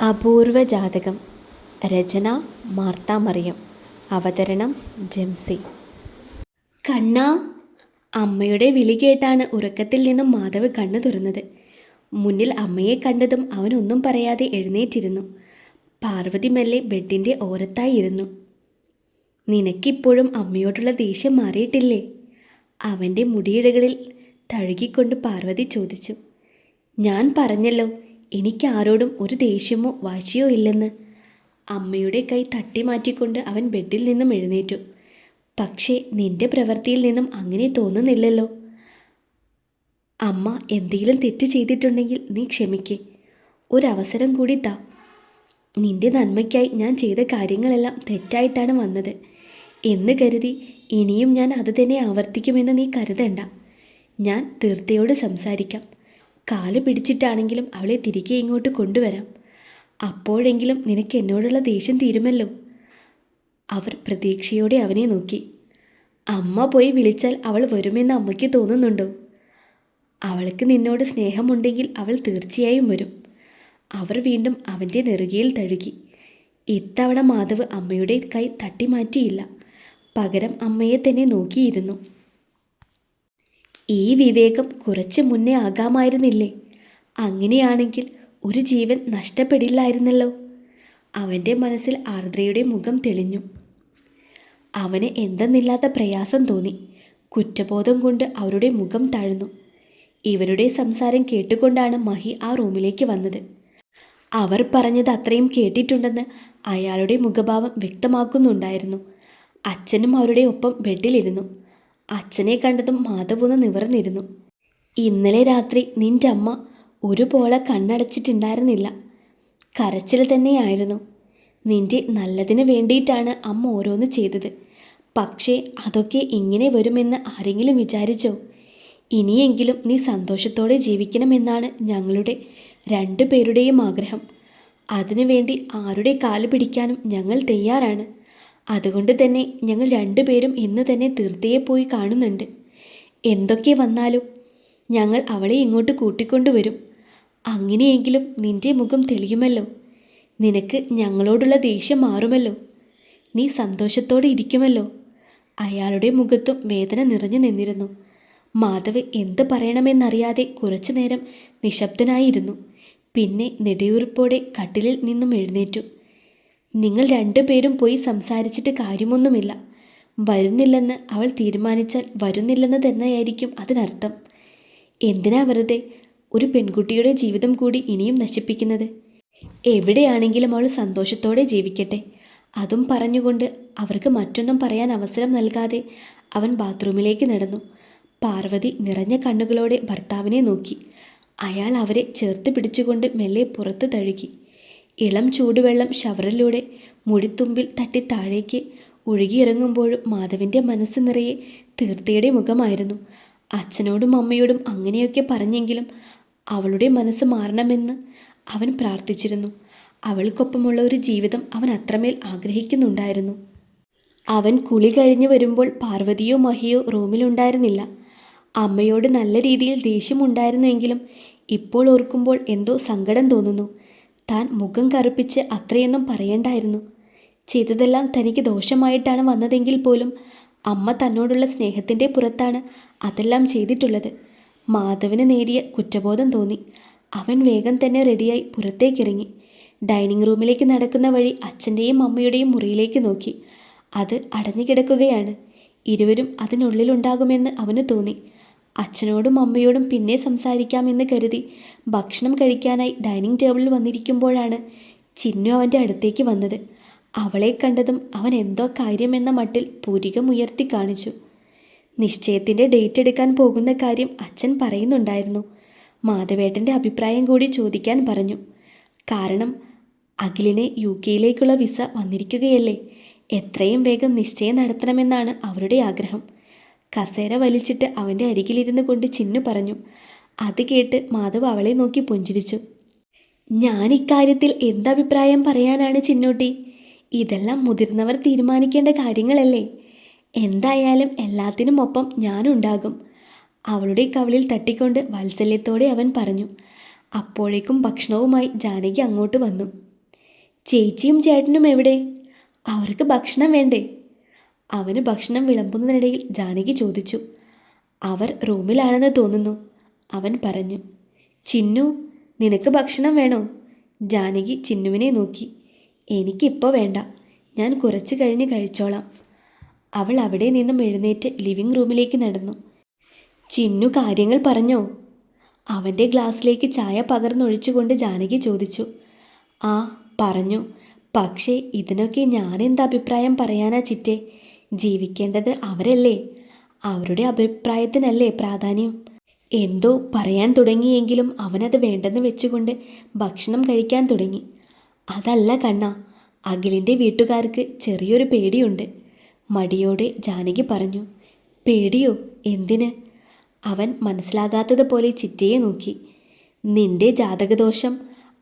അപൂർവ ജാതകം. രചന മാർത്ത മറിയം. അവതരണം ജെംസി. കണ്ണാ! അമ്മയുടെ വിളി കേട്ടാണ് ഉറക്കത്തിൽ നിന്നും മാധവ് കണ്ണു തുറന്നത്. മുന്നിൽ അമ്മയെ കണ്ടതും അവനൊന്നും പറയാതെ എഴുന്നേറ്റിരുന്നു. പാർവതി മെല്ലെ ബെഡിൻ്റെ ഓരത്തായി ഇരുന്നു. നിനക്കിപ്പോഴും അമ്മയോടുള്ള ദേഷ്യം മാറിയിട്ടില്ലേ? അവൻ്റെ മുടിയിഴകളിൽ തഴുകിക്കൊണ്ട് പാർവതി ചോദിച്ചു. ഞാൻ പറഞ്ഞല്ലോ, എനിക്കാരോടും ഒരു ദേഷ്യമോ വാശിയോ ഇല്ലെന്ന്. അമ്മയുടെ കൈ തട്ടി മാറ്റിക്കൊണ്ട് അവൻ ബെഡിൽ നിന്നും എഴുന്നേറ്റു. പക്ഷേ നിന്റെ പ്രവൃത്തിയിൽ നിന്നും അങ്ങനെ തോന്നുന്നില്ലല്ലോ. അമ്മ എന്തെങ്കിലും തെറ്റ് ചെയ്തിട്ടുണ്ടെങ്കിൽ നീ ക്ഷമിക്കേ. ഒരവസരം കൂടി താ. നിന്റെ നന്മയ്ക്കായി ഞാൻ ചെയ്ത കാര്യങ്ങളെല്ലാം തെറ്റായിട്ടാണ് വന്നത് എന്ന് കരുതി ഇനിയും ഞാൻ അത് തന്നെ ആവർത്തിക്കുമെന്ന് നീ കരുതണ്ട. ഞാൻ തീർത്ഥയോട് സംസാരിക്കാം. കാല് പിടിച്ചിട്ടാണെങ്കിലും അവളെ തിരികെ ഇങ്ങോട്ട് കൊണ്ടുവരാം. അപ്പോഴെങ്കിലും നിനക്ക് എന്നോടുള്ള ദേഷ്യം തീരുമല്ലോ. അവർ പ്രതീക്ഷയോടെ അവനെ നോക്കി. അമ്മ പോയി വിളിച്ചാൽ അവൾ വരുമെന്ന് അമ്മയ്ക്ക് തോന്നുന്നുണ്ടോ? അവൾക്ക് നിന്നോട് സ്നേഹമുണ്ടെങ്കിൽ അവൾ തീർച്ചയായും വരും. അവർ വീണ്ടും അവൻ്റെ നെറുകയിൽ തഴുകി. ഇത്തവണ മാധവ് അമ്മയുടെ കൈ തട്ടിമാറ്റിയില്ല. പകരം അമ്മയെ തന്നെ നോക്കിയിരുന്നു. ഈ വിവേകം കുറച്ച് മുന്നേ ആകാമായിരുന്നില്ലേ? അങ്ങനെയാണെങ്കിൽ ഒരു ജീവൻ നഷ്ടപ്പെടില്ലായിരുന്നല്ലോ. അവൻ്റെ മനസ്സിൽ ആർദ്രയുടെ മുഖം തെളിഞ്ഞു. അവന് എന്തെന്നില്ലാത്ത പ്രയാസം തോന്നി. കുറ്റബോധം കൊണ്ട് അവരുടെ മുഖം താഴ്ന്നു. ഇവരുടെ സംസാരം കേട്ടുകൊണ്ടാണ് മഹി ആ റൂമിലേക്ക് വന്നത്. അവർ പറഞ്ഞത് അത്രയും കേട്ടിട്ടുണ്ടെന്ന് അയാളുടെ മുഖഭാവം വ്യക്തമാക്കുന്നുണ്ടായിരുന്നു. അച്ഛനും അവരുടെ ഒപ്പം ബെഡിലിരുന്നു. അച്ഛനെ കണ്ടതും മാധവൊന്ന് നിവർന്നിരുന്നു. ഇന്നലെ രാത്രി നിൻ്റെ അമ്മ ഒരുപോലെ കണ്ണടച്ചിട്ടുണ്ടായിരുന്നില്ല. കരച്ചിൽ തന്നെയായിരുന്നു. നിൻ്റെ നല്ലതിന് വേണ്ടിയിട്ടാണ് അമ്മ ഓരോന്ന് ചെയ്തത്. പക്ഷേ അതൊക്കെ ഇങ്ങനെ വരുമെന്ന് ആരെങ്കിലും വിചാരിച്ചോ? ഇനിയെങ്കിലും നീ സന്തോഷത്തോടെ ജീവിക്കണമെന്നാണ് ഞങ്ങളുടെ രണ്ടുപേരുടെയും ആഗ്രഹം. അതിനുവേണ്ടി ആരുടെ കാല് പിടിക്കാനും ഞങ്ങൾ തയ്യാറാണ്. അതുകൊണ്ട് തന്നെ ഞങ്ങൾ രണ്ടുപേരും ഇന്ന് തന്നെ തീർത്ഥയെ പോയി കാണുന്നുണ്ട്. എന്തൊക്കെ വന്നാലും ഞങ്ങൾ അവളെ ഇങ്ങോട്ട് കൂട്ടിക്കൊണ്ടുവരും. അങ്ങനെയെങ്കിലും നിന്റെ മുഖം തെളിയുമല്ലോ. നിനക്ക് ഞങ്ങളോടുള്ള ദേഷ്യം മാറുമല്ലോ. നീ സന്തോഷത്തോടെ ഇരിക്കുമല്ലോ. അയാളുടെ മുഖത്തും വേദന നിറഞ്ഞു നിന്നിരുന്നു. മാധവ് എന്ത് പറയണമെന്നറിയാതെ കുറച്ചു നേരം നിശബ്ദനായിരുന്നു. പിന്നെ നെടുവീർപ്പോടെ കട്ടിലിൽ നിന്നും എഴുന്നേറ്റു. നിങ്ങൾ രണ്ടുപേരും പോയി സംസാരിച്ചിട്ട് കാര്യമൊന്നുമില്ല. വരുന്നില്ലെന്ന് അവൾ തീരുമാനിച്ചാൽ വരുന്നില്ലെന്ന് തന്നെയായിരിക്കും അതിനർത്ഥം. എന്തിനാ വെറുതെ ഒരു പെൺകുട്ടിയുടെ ജീവിതം കൂടി ഇനിയും നശിപ്പിക്കുന്നത്? എവിടെയാണെങ്കിലും അവൾ സന്തോഷത്തോടെ ജീവിക്കട്ടെ. അതും പറഞ്ഞുകൊണ്ട് അവർക്ക് മറ്റൊന്നും പറയാൻ അവസരം നൽകാതെ അവൻ ബാത്റൂമിലേക്ക് നടന്നു. പാർവതി നിറഞ്ഞ കണ്ണുകളോടെ ഭർത്താവിനെ നോക്കി. അയാൾ അവരെ ചേർത്ത് പിടിച്ചുകൊണ്ട് മെല്ലെ പുറത്ത് തഴുകി. ഇളം ചൂടുവെള്ളം ഷവറിലൂടെ മുടിത്തുമ്പിൽ തട്ടി താഴേക്ക് ഒഴുകിയിറങ്ങുമ്പോഴും മാധവിൻ്റെ മനസ്സ് നിറയെ തീർത്ഥയുടെ മുഖമായിരുന്നു. അച്ഛനോടും അമ്മയോടും അങ്ങനെയൊക്കെ പറഞ്ഞെങ്കിലും അവളുടെ മനസ്സ് മാറണമെന്ന് അവൻ പ്രാർത്ഥിച്ചിരുന്നു. അവൾക്കൊപ്പമുള്ള ഒരു ജീവിതം അവൻ അത്രമേൽ ആഗ്രഹിക്കുന്നുണ്ടായിരുന്നു. അവൻ കുളി കഴിഞ്ഞു വരുമ്പോൾ പാർവതിയോ മഹിയോ റൂമിലുണ്ടായിരുന്നില്ല. അമ്മയോട് നല്ല രീതിയിൽ ദേഷ്യമുണ്ടായിരുന്നുവെങ്കിലും ഇപ്പോൾ ഓർക്കുമ്പോൾ എന്തോ സങ്കടം തോന്നുന്നു. താൻ മുഖം കറുപ്പിച്ച് അത്രയൊന്നും പറയണ്ടായിരുന്നു. ചെയ്തതെല്ലാം തനിക്ക് ദോഷമായിട്ടാണ് വന്നതെങ്കിൽ പോലും അമ്മ തന്നോടുള്ള സ്നേഹത്തിൻ്റെ പുറത്താണ് അതെല്ലാം ചെയ്തിട്ടുള്ളത്. മാധവന് നേരിയ കുറ്റബോധം തോന്നി. അവൻ വേഗം തന്നെ റെഡിയായി പുറത്തേക്കിറങ്ങി. ഡൈനിങ് റൂമിലേക്ക് നടക്കുന്ന വഴി അച്ഛൻ്റെയും അമ്മയുടെയും മുറിയിലേക്ക് നോക്കി. അത് അടഞ്ഞു കിടക്കുകയാണ്. ഇരുവരും അതിനുള്ളിലുണ്ടാകുമെന്ന് അവന് തോന്നി. അച്ഛനോടും അമ്മയോടും പിന്നെ സംസാരിക്കാമെന്ന് കരുതി ഭക്ഷണം കഴിക്കാനായി ഡൈനിങ് ടേബിളിൽ വന്നിരിക്കുമ്പോഴാണ് ചിന്നു അവൻ്റെ അടുത്തേക്ക് വന്നത്. അവളെ കണ്ടതും അവൻ എന്തോ കാര്യമെന്ന മട്ടിൽ പുരികമുയർത്തി കാണിച്ചു. നിശ്ചയത്തിൻ്റെ ഡേറ്റ് എടുക്കാൻ പോകുന്ന കാര്യം അച്ഛൻ പറയുന്നുണ്ടായിരുന്നു. മാധവേട്ടൻ്റെ അഭിപ്രായം കൂടി ചോദിക്കാൻ പറഞ്ഞു. കാരണം അഖിലിനെ UK വിസ വന്നിരിക്കുകയല്ലേ. എത്രയും വേഗം നിശ്ചയം നടത്തണമെന്നാണ് അവരുടെ ആഗ്രഹം. കസേര വലിച്ചിട്ട് അവൻ്റെ അരികിലിരുന്ന് കൊണ്ട് ചിന്നു പറഞ്ഞു. അത് കേട്ട് മാധവ് അവളെ നോക്കി പുഞ്ചിരിച്ചു. ഞാൻ ഇക്കാര്യത്തിൽ എന്തഭിപ്രായം പറയാനാണ് ചിന്നൂട്ടി? ഇതെല്ലാം മുതിർന്നവർ തീരുമാനിക്കേണ്ട കാര്യങ്ങളല്ലേ. എന്തായാലും എല്ലാത്തിനും ഒപ്പം ഞാനുണ്ടാകും. അവളുടെ കവിളിൽ തട്ടിക്കൊണ്ട് വാത്സല്യത്തോടെ അവൻ പറഞ്ഞു. അപ്പോഴേക്കും ഭക്ഷണവുമായി ജാനകി അങ്ങോട്ട് വന്നു. ചേച്ചിയും ചേട്ടനും എവിടെ? അവർക്ക് ഭക്ഷണം വേണ്ടേ? അവന് ഭക്ഷണം വിളമ്പുന്നതിനിടയിൽ ജാനകി ചോദിച്ചു. അവർ റൂമിലാണെന്ന് തോന്നുന്നു, അവൻ പറഞ്ഞു. ചിന്നു, നിനക്ക് ഭക്ഷണം വേണോ? ജാനകി ചിന്നുവിനെ നോക്കി. എനിക്കിപ്പോൾ വേണ്ട, ഞാൻ കുറച്ച് കഴിഞ്ഞ് കഴിച്ചോളാം. അവൾ അവിടെ നിന്നും എഴുന്നേറ്റ് ലിവിംഗ് റൂമിലേക്ക് നടന്നു. ചിന്നു കാര്യങ്ങൾ പറഞ്ഞോ? അവൻ്റെ ഗ്ലാസ്സിലേക്ക് ചായ പകർന്നൊഴിച്ചുകൊണ്ട് ജാനകി ചോദിച്ചു. ആ, പറഞ്ഞു. പക്ഷേ ഇതിനൊക്കെ ഞാനെന്ത് അഭിപ്രായം പറയാനാ ചിറ്റേ? ജീവിക്കേണ്ടത് അവരല്ലേ? അവരുടെ അഭിപ്രായത്തിനല്ലേ പ്രാധാന്യം? എന്തോ പറയാൻ തുടങ്ങിയെങ്കിലും അവനത് വേണ്ടെന്ന് വെച്ചുകൊണ്ട് ഭക്ഷണം കഴിക്കാൻ തുടങ്ങി. അതല്ല കണ്ണാ, അഖിലിൻ്റെ വീട്ടുകാർക്ക് ചെറിയൊരു പേടിയുണ്ട്, മടിയോടെ ജാനകി പറഞ്ഞു. പേടിയോ? എന്തിന്? അവൻ മനസ്സിലാകാത്തതുപോലെ ചിറ്റയെ നോക്കി. നിന്റെ ജാതകദോഷം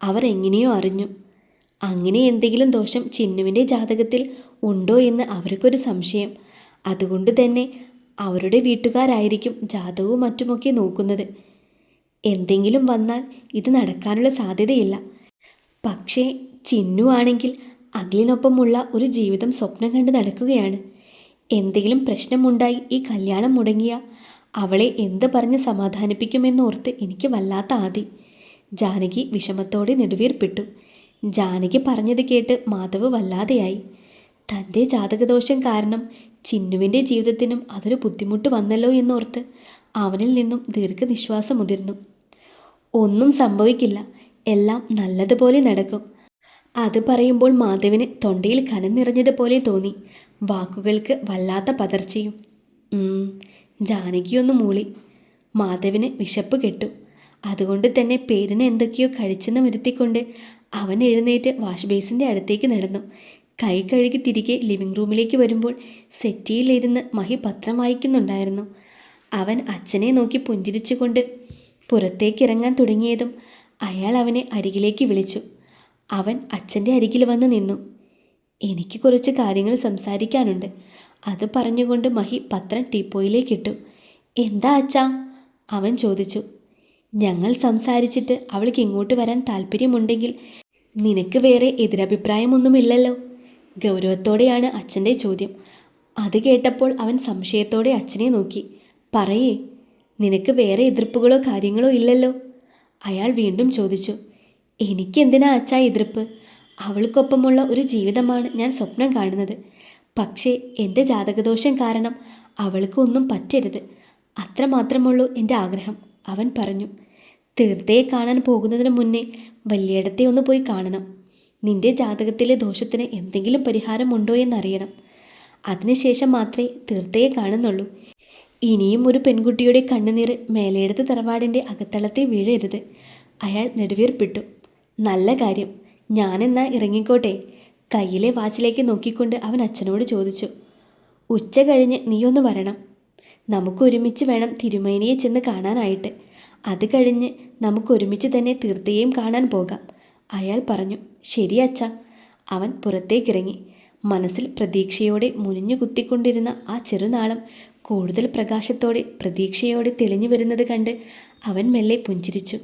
അവർ എങ്ങനെയോ അറിഞ്ഞു. അങ്ങനെ എന്തെങ്കിലും ദോഷം ചിന്നുവിൻ്റെ ജാതകത്തിൽ ഉണ്ടോ എന്ന് അവർക്കൊരു സംശയം. അതുകൊണ്ട് തന്നെ അവരുടെ വീട്ടുകാരായിരിക്കും ജാതകവും മറ്റുമൊക്കെ നോക്കുന്നത്. എന്തെങ്കിലും വന്നാൽ ഇത് നടക്കാനുള്ള സാധ്യതയില്ല. പക്ഷേ ചിന്നു ആണെങ്കിൽ അഖിലിനൊപ്പമുള്ള ഒരു ജീവിതം സ്വപ്നം കണ്ട് നടക്കുകയാണ്. എന്തെങ്കിലും പ്രശ്നമുണ്ടായി ഈ കല്യാണം മുടങ്ങിയ അവളെ എന്ത് പറഞ്ഞ് സമാധാനിപ്പിക്കുമെന്നോർത്ത് എനിക്ക് വല്ലാത്ത ആദി. ജാനകി വിഷമത്തോടെ നെടുവീർപ്പിട്ടു. ജാനകി പറഞ്ഞത് കേട്ട് മാധവ് വല്ലാതെയായി. തൻ്റെ ജാതകദോഷം കാരണം ചിന്നുവിൻ്റെ ജീവിതത്തിനും അതൊരു ബുദ്ധിമുട്ട് വന്നല്ലോ എന്നോർത്ത് അവനിൽ നിന്നും ദീർഘനിശ്വാസം ഉതിർന്നു. ഒന്നും സംഭവിക്കില്ല, എല്ലാം നല്ലതുപോലെ നടക്കും. അത് പറയുമ്പോൾ മാധവിന് തൊണ്ടയിൽ കനം നിറഞ്ഞതുപോലെ തോന്നി. വാക്കുകൾക്ക് വല്ലാത്ത പതർച്ചയും. ജാനകിയൊന്ന് മൂളി. മാധവിന് വിശപ്പ് കെട്ടു. അതുകൊണ്ട് തന്നെ പേരിന് എന്തൊക്കെയോ കഴിച്ചെന്ന് വരുത്തിക്കൊണ്ട് അവൻ എഴുന്നേറ്റ് വാഷ് ബേസിൻ്റെ അടുത്തേക്ക് നടന്നു. കൈ കഴുകി തിരികെ ലിവിംഗ് റൂമിലേക്ക് വരുമ്പോൾ സെറ്റിയിലിരുന്ന് മഹി പത്രം വായിക്കുന്നുണ്ടായിരുന്നു. അവൻ അച്ഛനെ നോക്കി പുഞ്ചിരിച്ചുകൊണ്ട് പുറത്തേക്കിറങ്ങാൻ തുടങ്ങിയതും അയാൾ അവനെ അരികിലേക്ക് വിളിച്ചു. അവൻ അച്ഛൻ്റെ അരികിൽ വന്ന് നിന്നു. എനിക്ക് കുറച്ച് കാര്യങ്ങൾ സംസാരിക്കാനുണ്ട്, അത് പറഞ്ഞുകൊണ്ട് മഹി പത്രം ടീപ്പോയിലേക്കിട്ടു. എന്താ അച്ഛാ? അവൻ ചോദിച്ചു. ഞങ്ങൾ സംസാരിച്ചിട്ട് അവൾക്ക് ഇങ്ങോട്ട് വരാൻ താല്പര്യമുണ്ടെങ്കിൽ നിനക്ക് വേറെ എതിരഭിപ്രായമൊന്നുമില്ലല്ലോ? ഗൗരവത്തോടെയാണ് അച്ഛൻ്റെ ചോദ്യം. അത് കേട്ടപ്പോൾ അവൻ സംശയത്തോടെ അച്ഛനെ നോക്കി. പറയേ, നിനക്ക് വേറെ എതിർപ്പുകളോ കാര്യങ്ങളോ ഇല്ലല്ലോ? അയാൾ വീണ്ടും ചോദിച്ചു. എനിക്കെന്തിനാ അച്ഛാ എതിർപ്പ്? അവൾക്കൊപ്പമുള്ള ഒരു ജീവിതമാണ് ഞാൻ സ്വപ്നം കാണുന്നത്. പക്ഷേ എൻ്റെ ജാതകദോഷം കാരണം അവൾക്ക് ഒന്നും പറ്റരുത്, അത്രമാത്രമുള്ളൂ എൻ്റെ ആഗ്രഹം, അവൻ പറഞ്ഞു. തീർത്ഥയെ കാണാൻ പോകുന്നതിന് മുന്നേ വലിയേടത്തെ ഒന്ന് പോയി കാണണം. നിന്റെ ജാതകത്തിലെ ദോഷത്തിന് എന്തെങ്കിലും പരിഹാരമുണ്ടോ എന്നറിയണം. അതിനുശേഷം മാത്രമേ തീർത്ഥയെ കാണുന്നുള്ളൂ. ഇനിയും ഒരു പെൺകുട്ടിയുടെ കണ്ണുനീര് മേലേടത്ത് തറവാടിൻ്റെ അകത്തളത്തെ വീഴരുത്, അയാൾ നെടുവീർപ്പിട്ടു. നല്ല കാര്യം, ഞാനെന്നാ ഇറങ്ങിക്കോട്ടെ? കയ്യിലെ വാച്ചിലേക്ക് നോക്കിക്കൊണ്ട് അവൻ അച്ഛനോട് ചോദിച്ചു. ഉച്ച കഴിഞ്ഞ് നീയൊന്ന് വരണം. നമുക്കൊരുമിച്ച് വേണം തിരുമേനിയെ ചെന്ന് കാണാനായിട്ട്. അത് കഴിഞ്ഞ് നമുക്കൊരുമിച്ച് തന്നെ തീർത്ഥയെയും കാണാൻ പോകാം, അയാൾ പറഞ്ഞു. ശരി അച്ഛാ. അവൻ പുറത്തേക്കിറങ്ങി. മനസ്സിൽ പ്രതീക്ഷയോടെ മുനിഞ്ഞു കുത്തിക്കൊണ്ടിരുന്ന ആ ചെറുനാളം കൂടുതൽ പ്രകാശത്തോടെ പ്രതീക്ഷയോടെ തെളിഞ്ഞു വരുന്നത് കണ്ട് അവൻ മെല്ലെ പുഞ്ചിരിച്ചു.